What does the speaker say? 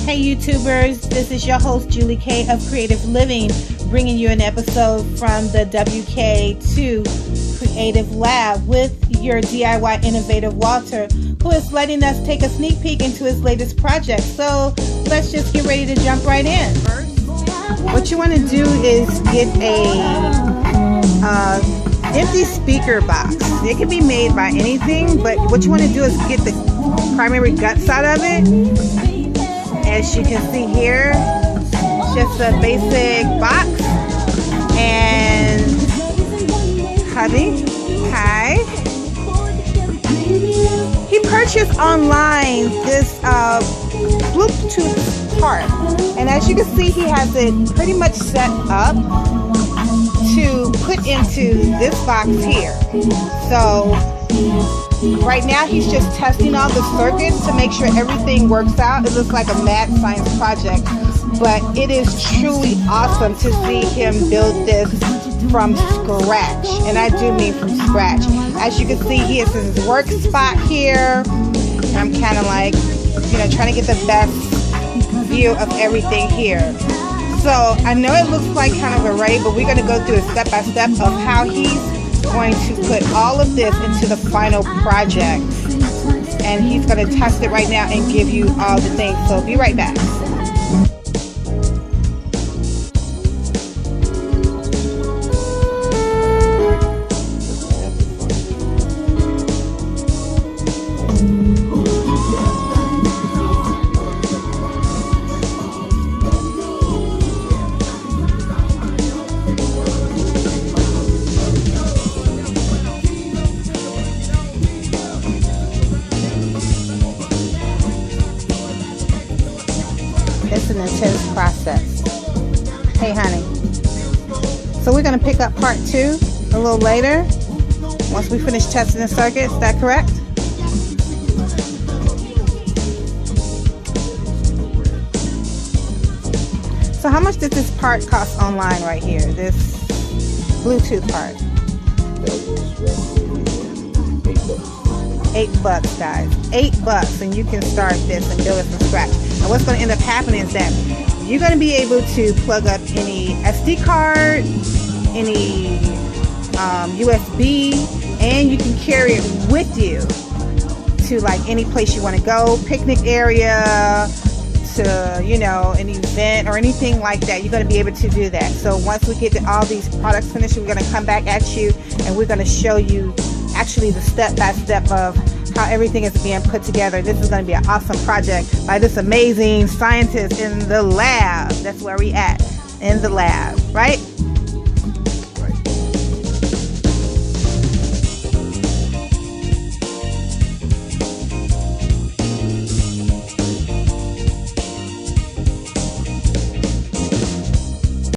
Hey YouTubers, this is your host Julie K of Creative Living, bringing you an episode from the WK2 Creative Lab with your DIY innovative Walter, who is letting us take a sneak peek into his latest project. So let's just get ready to jump right in. What you want to do is get a empty speaker box. It can be made by anything, but what you want to do is get the primary guts out of it. As you can see here, just a basic box. And honey, hi. He purchased online this Bluetooth part, and as you can see, he has it pretty much set up to put into this box here. So right now he's just testing all the circuits to make sure everything works out. It looks like a mad science project, but it is truly awesome to see him build this from scratch, and I do mean from scratch. As you can see, he has his work spot here, and I'm kind of like, you know, trying to get the best view of everything here. So I know it looks like kind of an array, but we're going to go through a step-by-step of how he's going to put all of this into the final project, and he's going to test it right now and give you all the things. So be right back. It's an intense process. Hey honey, so we're going to pick up part 2 a little later once we finish testing the circuit. Is that correct? So how much did this part cost online right here, this Bluetooth part? $8, guys. $8, and you can start this and build it from scratch. And what's going to end up happening is that you're going to be able to plug up any SD card, any USB, and you can carry it with you to like any place you want to go, picnic area, to, you know, an event or anything like that. You're going to be able to do that. So once we get all these products finished, we're going to come back at you and we're going to show you actually the step-by-step of how everything is being put together. This is going to be an awesome project by this amazing scientist in the lab. That's where we at, in the lab, right?